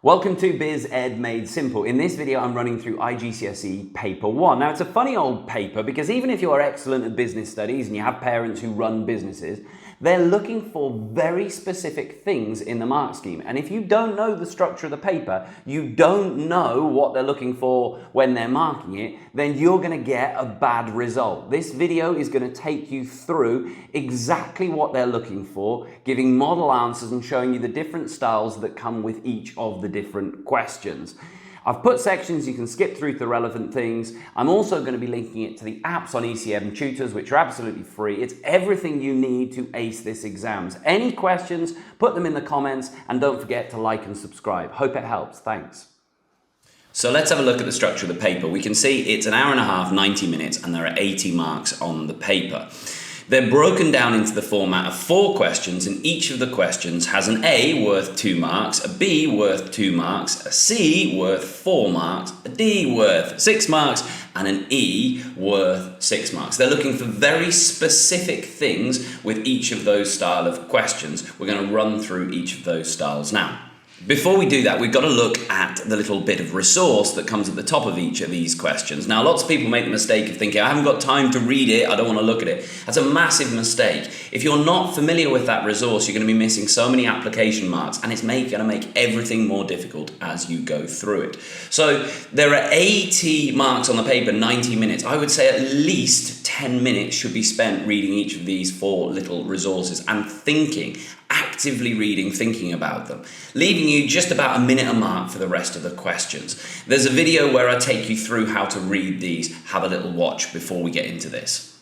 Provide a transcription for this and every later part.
Welcome to BizEdMadeSimple. In this video, I'm running through IGCSE Paper 1. Now, it's a funny old paper because even if you're excellent at business studies and you have parents who run businesses, they're looking for very specific things in the mark scheme. And if you don't know the structure of the paper, you don't know what they're looking for when they're marking it, then you're going to get a bad result. This video is going to take you through exactly what they're looking for, giving model answers and showing you the different styles that come with each of the different questions. I've put sections you can skip through to the relevant things. I'm also going to be linking it to the apps on ECM Tutors, which are absolutely free. It's everything you need to ace this exams. Any questions, put them in the comments, and don't forget to like and subscribe. Hope it helps. Thanks. So let's have a look at the structure of the paper. We can see it's an hour and a half, 90 minutes, and there are 80 marks on the paper. They're broken down into the format of 4 questions, and each of the questions has an A worth 2 marks, a B worth 2 marks, a C worth 4 marks, a D worth 6 marks, and an E worth 6 marks. They're looking for very specific things with each of those style of questions. We're going to run through each of those styles now. Before we do that, we've got to look at the little bit of resource that comes at the top of each of these questions. Now, lots of people make the mistake of thinking, I haven't got time to read it, I don't want to look at it. That's a massive mistake. If you're not familiar with that resource, you're going to be missing so many application marks, and it's going to make everything more difficult as you go through it. So there are 80 marks on the paper, 90 minutes. I would say at least 10 minutes should be spent reading each of these 4 little resources and thinking, actively reading, thinking about them, leaving you just about a minute a mark for the rest of the questions. There's a video where I take you through how to read these. Have a little watch before we get into this.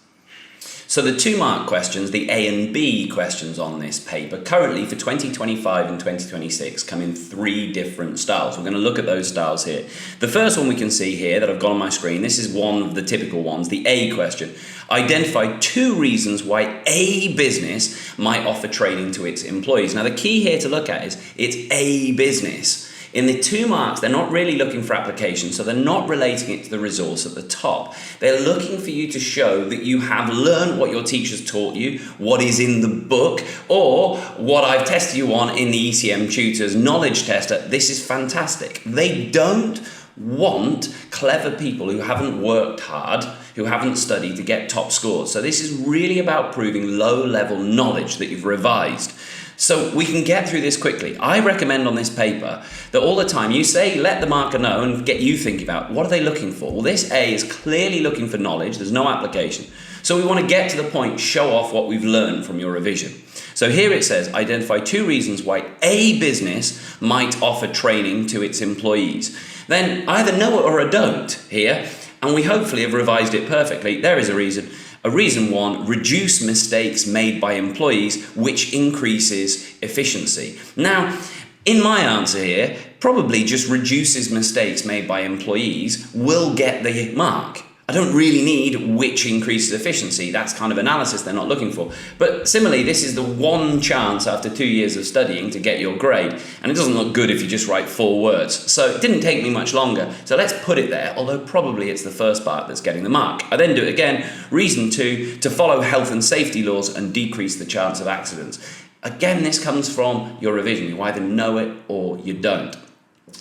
So the 2 mark questions, the A and B questions on this paper, currently for 2025 and 2026 come in 3 different styles. We're going to look at those styles here. The first one we can see here that I've got on my screen, this is one of the typical ones, the A question. Identify 2 reasons why a business might offer training to its employees. Now the key here to look at is it's a business. In the 2 marks, they're not really looking for application, so they're not relating it to the resource at the top. They're looking for you to show that you have learned what your teachers taught you, what is in the book, or what I've tested you on in the ECM Tutors Knowledge Tester. This is fantastic. They don't want clever people who haven't worked hard, who haven't studied to get top scores. So this is really about proving low-level knowledge that you've revised. So we can get through this quickly. I recommend on this paper that all the time you say, let the marker know and get you thinking about what are they looking for? Well, this A is clearly looking for knowledge. There's no application. So we want to get to the point, show off what we've learned from your revision. So here it says, identify 2 reasons why a business might offer training to its employees. Then either know it or I don't here, and we hopefully have revised it perfectly. There is a reason. Reason 1, reduce mistakes made by employees, which increases efficiency. Now, in my answer here, probably just reduces mistakes made by employees will get the mark. I don't really need which increases efficiency. That's kind of analysis they're not looking for. But similarly, this is the one chance after 2 years of studying to get your grade. And it doesn't look good if you just write 4 words. So it didn't take me much longer. So let's put it there, although probably it's the first part that's getting the mark. I then do it again. Reason 2, to follow health and safety laws and decrease the chance of accidents. Again, this comes from your revision. You either know it or you don't.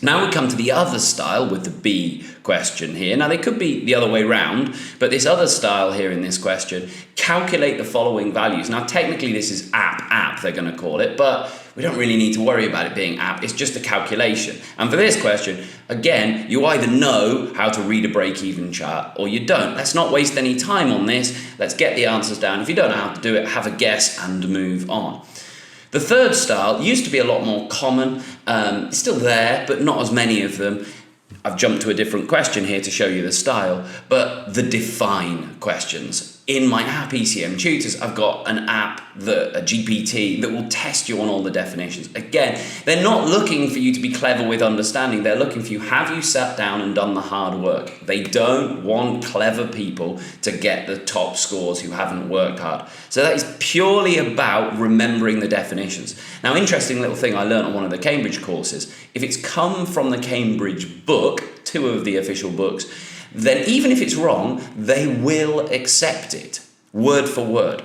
Now we come to the other style with the B question here. Now they could be the other way round, but this other style here in this question, calculate the following values. Now technically this is app they're going to call it, but we don't really need to worry about it being app. It's just a calculation. And for this question, again, you either know how to read a break-even chart or you don't. Let's not waste any time on this. Let's get the answers down. If you don't know how to do it, have a guess and move on. The third style used to be a lot more common. It's still there, but not as many of them. I've jumped to a different question here to show you the style, but the define questions. In my app ECM Tutors, I've got an app, a GPT, that will test you on all the definitions. Again, they're not looking for you to be clever with understanding. They're looking for you, have you sat down and done the hard work? They don't want clever people to get the top scores who haven't worked hard. So that is purely about remembering the definitions. Now, interesting little thing I learned on one of the Cambridge courses, if it's come from the Cambridge book, 2 of the official books, then even if it's wrong, they will accept it, word for word.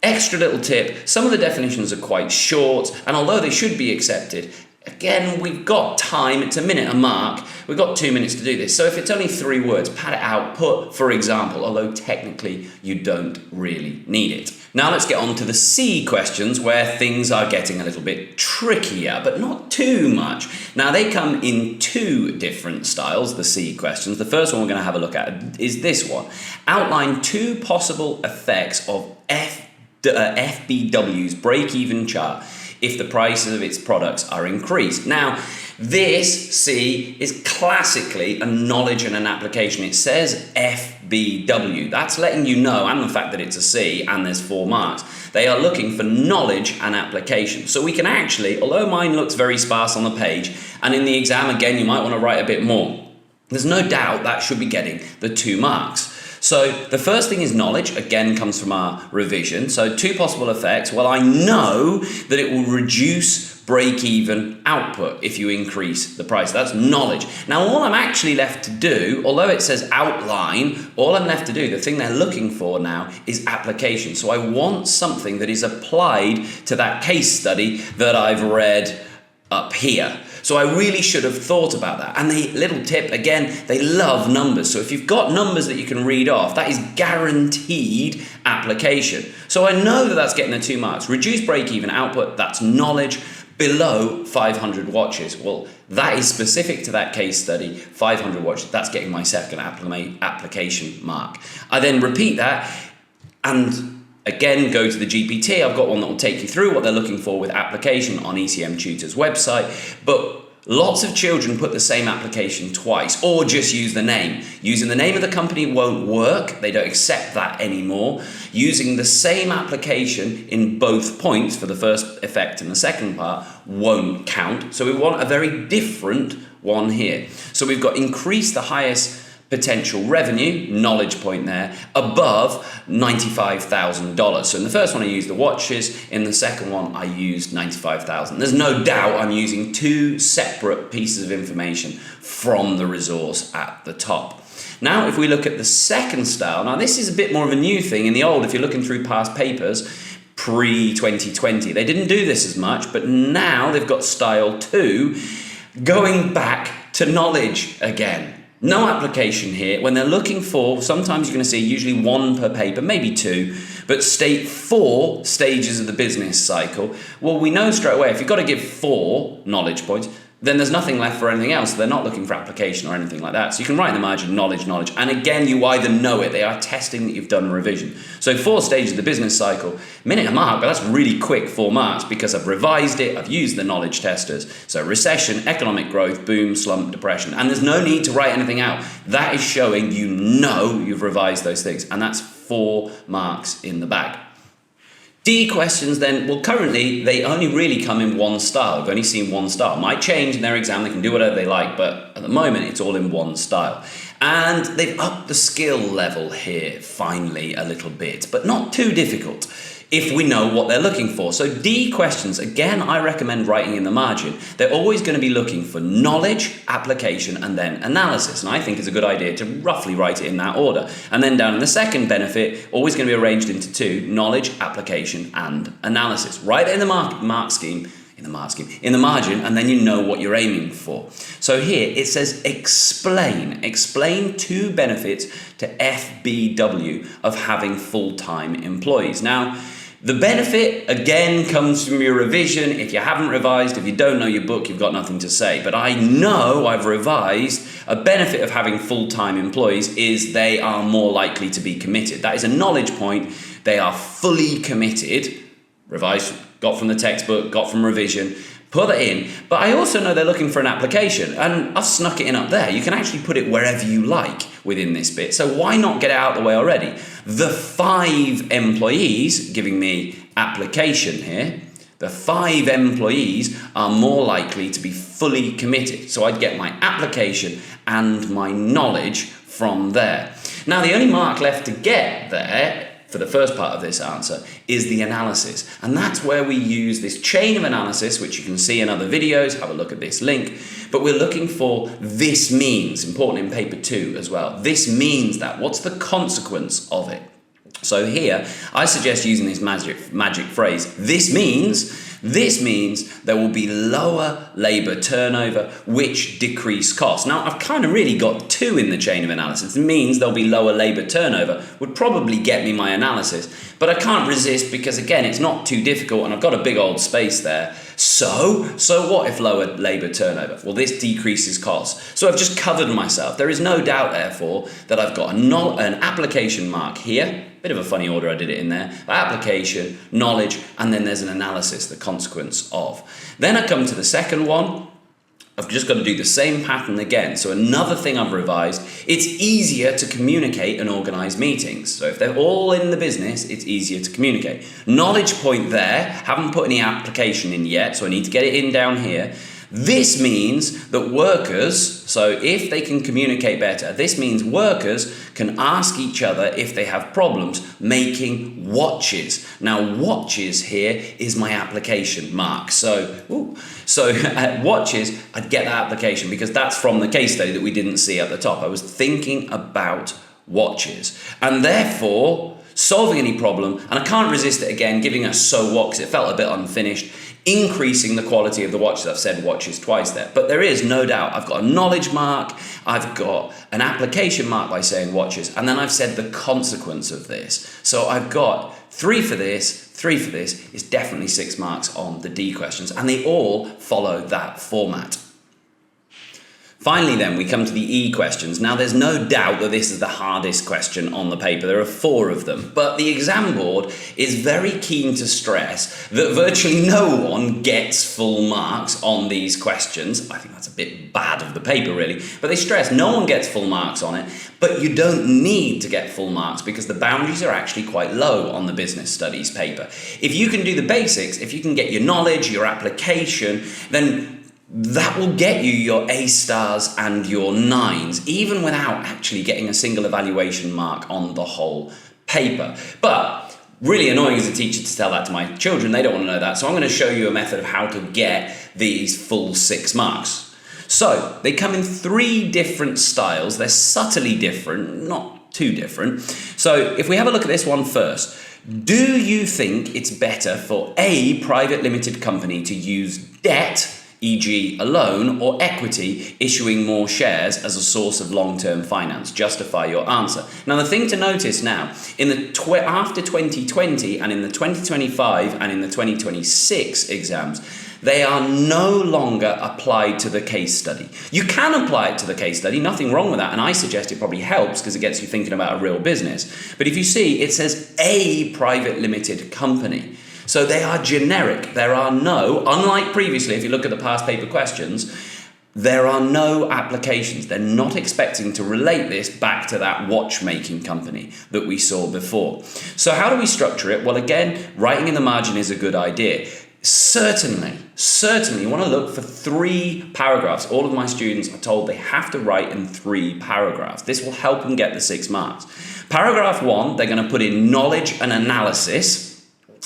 Extra little tip, some of the definitions are quite short, and although they should be accepted, again, we've got time, it's a minute a mark, we've got 2 minutes to do this. So if it's only 3 words, pad it out, put, for example, although technically you don't really need it. Now let's get on to the C questions where things are getting a little bit trickier, but not too much. Now they come in 2 different styles, the C questions. The first one we're going to have a look at is this one. Outline 2 possible effects of FBW's break-even chart if the prices of its products are increased. Now, this C is classically a knowledge and an application. It says FBW. That's letting you know, and the fact that it's a C and there's 4 marks, they are looking for knowledge and application. So we can actually, although mine looks very sparse on the page, and in the exam, again, you might want to write a bit more, there's no doubt that should be getting the 2 marks. So the first thing is knowledge, again comes from our revision. So 2 possible effects. Well, I know that it will reduce break-even output if you increase the price. That's knowledge. Now, all I'm actually left to do, although it says outline, all I'm left to do, the thing they're looking for now is application. So I want something that is applied to that case study that I've read up here. So I really should have thought about that. And the little tip, again, they love numbers. So if you've got numbers that you can read off, that is guaranteed application. So I know that that's getting the 2 marks. Reduce break-even output, that's knowledge, below 500 watches. Well, that is specific to that case study, 500 watches. That's getting my second application mark. I then repeat that and again, go to the GPT. I've got one that will take you through what they're looking for with application on ECM Tutor's website. But lots of children put the same application twice or just use the name. Using the name of the company won't work. They don't accept that anymore. Using the same application in both points for the first effect and the second part won't count. So we want a very different one here. So we've got increase the highest potential revenue, knowledge point there, above $95,000. So in the first one I used the watches, in the second one I used 95,000. There's no doubt I'm using 2 separate pieces of information from the resource at the top. Now if we look at the second style, now this is a bit more of a new thing. In the old, if you're looking through past papers, pre-2020, they didn't do this as much, but now they've got style 2, going back to knowledge again. No application here. When they're looking for, sometimes you're going to see usually 1 per paper, maybe 2, but state 4 stages of the business cycle. Well, we know straight away, if you've got to give 4 knowledge points, then there's nothing left for anything else. They're not looking for application or anything like that. So you can write in the margin, knowledge. And again, you either know it, they are testing that you've done revision. So 4 stages of the business cycle, minute a mark, but that's really quick 4 marks because I've revised it, I've used the knowledge testers. So recession, economic growth, boom, slump, depression. And there's no need to write anything out. That is showing you know you've revised those things. And that's 4 marks in the bag. D questions then, well currently they only really come in 1 style. We've only seen 1 style. Might change in their exam, they can do whatever they like, but at the moment it's all in 1 style. And they've upped the skill level here finally a little bit, but not too difficult if we know what they're looking for. So D questions, again, I recommend writing in the margin. They're always going to be looking for knowledge, application, and then analysis. And I think it's a good idea to roughly write it in that order. And then down in the second benefit, always going to be arranged into 2, knowledge, application, and analysis. Write it in the in the margin, and then you know what you're aiming for. So here it says explain. Explain 2 benefits to FBW of having full-time employees. Now, the benefit, again, comes from your revision. If you haven't revised, if you don't know your book, you've got nothing to say. But I know I've revised. A benefit of having full-time employees is they are more likely to be committed. That is a knowledge point. They are fully committed. Revised, got from the textbook, got from revision. Put that in. But I also know they're looking for an application, and I've snuck it in up there. You can actually put it wherever you like within this bit. So why not get it out of the way already? The 5 employees, giving me application here, the 5 employees are more likely to be fully committed. So I'd get my application and my knowledge from there. Now, the only mark left to get there for the first part of this answer is the analysis. And that's where we use this chain of analysis, which you can see in other videos. Have a look at this link. But we're looking for this means, important in paper 2 as well. This means that. What's the consequence of it? So here, I suggest using this magic phrase. This means This means there will be lower labour turnover, which decrease costs. Now, I've kind of really got two in the chain of analysis. It means there'll be lower labour turnover, would probably get me my analysis. But I can't resist because, again, it's not too difficult and I've got a big old space there. So what if lower labour turnover? Well, this decreases costs. So I've just covered myself. There is no doubt, therefore, that I've got an application mark here. Bit of a funny order I did it in there. Application, knowledge, and then there's an analysis, the consequence of. Then I come to the second one. I've just got to do the same pattern again. So another thing I've revised, it's easier to communicate and organise meetings. So if they're all in the business, it's easier to communicate. Knowledge point there, haven't put any application in yet, so I need to get it in down here. This means that workers, so if they can communicate better, this means workers can ask each other if they have problems making watches. Now, watches here is my application mark. So watches, I'd get that application because that's from the case study that we didn't see at the top. I was thinking about watches. And therefore, solving any problem, and I can't resist it again, giving a so what because it felt a bit unfinished, increasing the quality of the watches. I've said watches twice there, but there is no doubt I've got a knowledge mark, I've got an application mark by saying watches, and then I've said the consequence of this. So I've got 3 for this, 3 for this is definitely 6 marks on the D questions, and they all follow that format. Finally then, we come to the E questions. Now there's no doubt that this is the hardest question on the paper. There are 4 of them, but the exam board is very keen to stress that virtually no one gets full marks on these questions. I think that's a bit bad of the paper really, but they stress no one gets full marks on it, but you don't need to get full marks because the boundaries are actually quite low on the business studies paper. If you can do the basics, if you can get your knowledge, your application, then that will get you your A stars and your 9s, even without actually getting a single evaluation mark on the whole paper. But really annoying as a teacher to tell that to my children. They don't want to know that. So I'm going to show you a method of how to get these full 6 marks. So they come in 3 different styles. They're subtly different, not too different. So if we have a look at this one first, do you think it's better for a private limited company to use debt, e.g. a loan, or equity, issuing more shares as a source of long-term finance? Justify your answer. Now, the thing to notice now, in the after 2020 and in the 2025 and in the 2026 exams, they are no longer applied to the case study. You can apply it to the case study, nothing wrong with that, and I suggest it probably helps because it gets you thinking about a real business. But if you see, it says a private limited company. So they are generic. There are no, unlike previously, if you look at the past paper questions, there are no applications. They're not expecting to relate this back to that watchmaking company that we saw before. So how do we structure it? Well, again, writing in the margin is a good idea. Certainly, you want to look for 3 paragraphs. All of my students are told they have to write in 3 paragraphs. This will help them get the 6 marks. Paragraph 1, they're going to put in knowledge and analysis,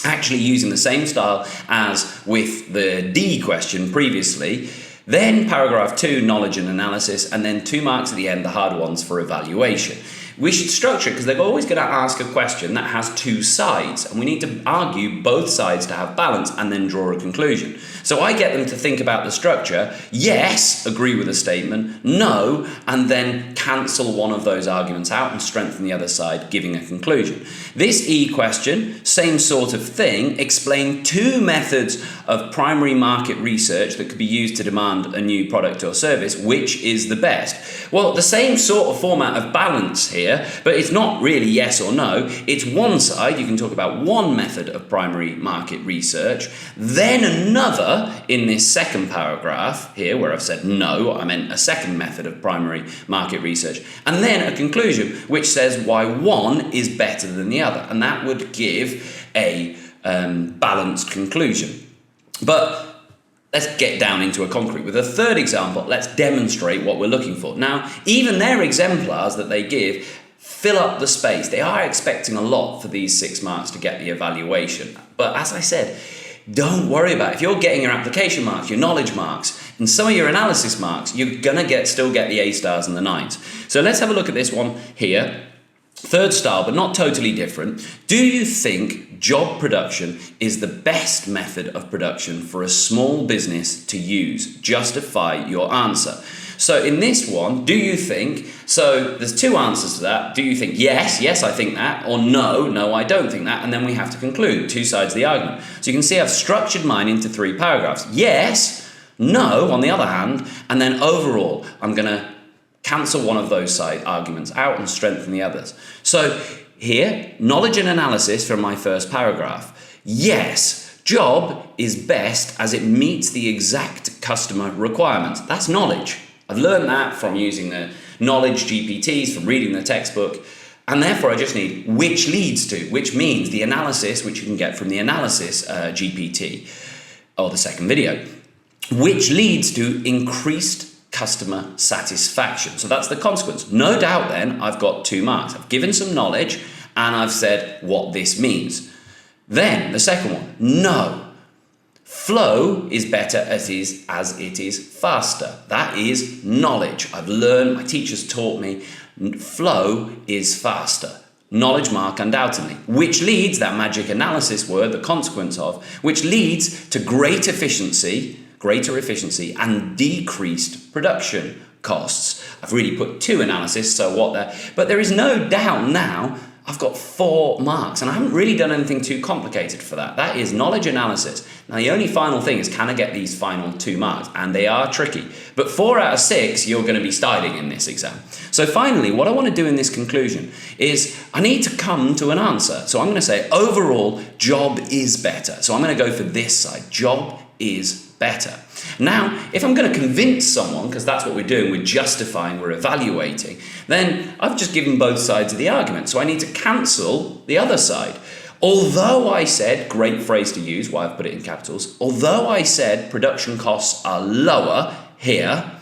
actually using the same style as with the D question previously. Then paragraph 2, knowledge and analysis, and then 2 marks at the end, the hard ones for evaluation. We should structure it because they're always going to ask a question that has 2 sides, and we need to argue both sides to have balance and then draw a conclusion. So I get them to think about the structure, yes, agree with a statement, no, and then cancel one of those arguments out and strengthen the other side, giving a conclusion. This E question, same sort of thing, explain 2 methods of primary market research that could be used to demand a new product or service. Which is the best? Well, the same sort of format of balance here, but it's not really yes or no. It's one side, you can talk about one method of primary market research, then another in this second paragraph here where I've said no, I meant a second method of primary market research, and then a conclusion which says why one is better than the other, and that would give a balanced conclusion. But let's get down into a concrete. With a third example, let's demonstrate what we're looking for. Now, even their exemplars that they give fill up the space. They are expecting a lot for these 6 marks to get the evaluation. But as I said, don't worry about it. If you're getting your application marks, your knowledge marks, and some of your analysis marks, you're going to still get the A stars and the 9s. So let's have a look at this one here. Third style, but not totally different. Do you think job production is the best method of production for a small business to use? Justify your answer. So in this one, do you think, so there's two answers to that. Do you think yes, I think that, or no, I don't think that, and then we have to conclude, two sides of the argument. So you can see I've structured mine into 3 paragraphs. Yes, no, on the other hand, and then overall, I'm going to cancel one of those side arguments out and strengthen the others. So here, knowledge and analysis from my first paragraph. Yes, job is best as it meets the exact customer requirements. That's knowledge. I've learned that from using the knowledge GPTs, from reading the textbook, and therefore I just need which leads to, which means the analysis, which you can get from the analysis GPT, or the second video, which leads to increased customer satisfaction. So that's the consequence. No doubt then I've got 2 marks. I've given some knowledge and I've said what this means. Then the second one, no. Flow is better as it is faster. That is knowledge. I've learned, my teachers taught me, flow is faster. Knowledge mark undoubtedly, which leads, that magic analysis word, the consequence of, which leads to greater efficiency and decreased production costs. I've really put 2 analysis, so what there, but there is no doubt now I've got 4 marks and I haven't really done anything too complicated for that. That is knowledge analysis. Now the only final thing is, can I get these final 2 marks? And they are tricky, but 4 out of 6 you're going to be styling in this exam. So finally, what I want to do in this conclusion is I need to come to an answer. So I'm going to say overall job is better. So I'm going to go for this side, job is better. Now, if I'm going to convince someone, because that's what we're doing, we're justifying, we're evaluating, then I've just given both sides of the argument. So I need to cancel the other side. Although I said, great phrase to use, why I've put it in capitals, although I said production costs are lower here,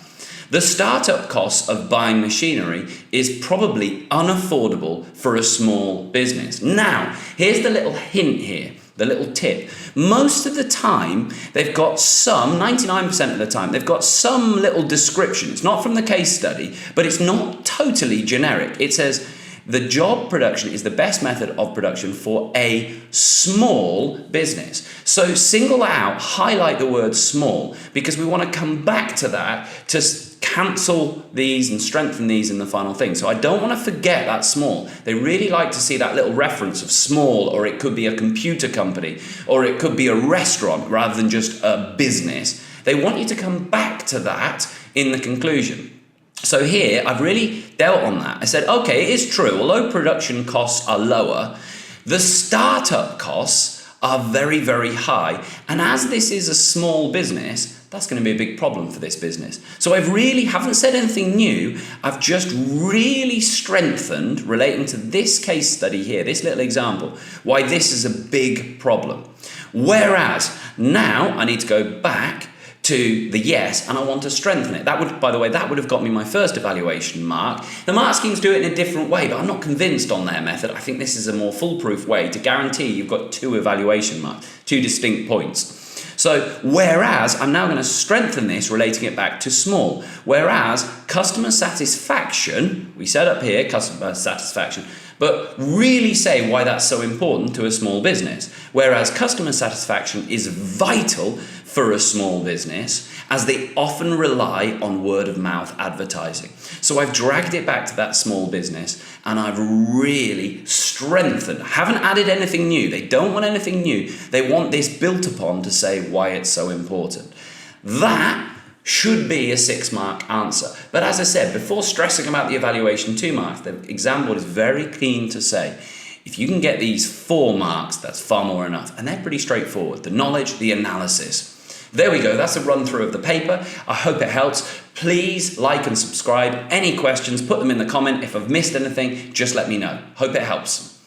the startup costs of buying machinery is probably unaffordable for a small business. Now, here's the little hint here. The little tip. Most of the time, they've got some, 99% of the time, they've got some little description. It's not from the case study, but it's not totally generic. It says, the job production is the best method of production for a small business. So single out, highlight the word small, because we want to come back to that to cancel these and strengthen these in the final thing. So I don't want to forget that small. They really like to see that little reference of small, or it could be a computer company, or it could be a restaurant rather than just a business. They want you to come back to that in the conclusion. So here, I've really dealt on that. I said, okay, it is true, although production costs are lower, the startup costs are very, very high. And as this is a small business, that's going to be a big problem for this business. So I really haven't said anything new. I've just really strengthened, relating to this case study here, this little example, why this is a big problem. Whereas now I need to go back to the yes, and I want to strengthen it. That would, by the way, that would have got me my first evaluation mark. The mark schemes do it in a different way, but I'm not convinced on their method. I think this is a more foolproof way to guarantee you've got 2 evaluation marks, 2 distinct points. So, whereas I'm now going to strengthen this, relating it back to small. Whereas customer satisfaction, we said up here, customer satisfaction, but really say why that's so important to a small business. Whereas customer satisfaction is vital for a small business, as they often rely on word of mouth advertising. So I've dragged it back to that small business and I've really strengthened. I haven't added anything new. They don't want anything new. They want this built upon to say why it's so important. That should be a 6-mark answer. But as I said, before stressing about the evaluation 2 marks, the exam board is very keen to say, if you can get these 4 marks, that's far more enough. And they're pretty straightforward. The knowledge, the analysis. There we go, that's a run through of the paper. I hope it helps. Please like and subscribe. Any questions, put them in the comment. If I've missed anything, just let me know. Hope it helps.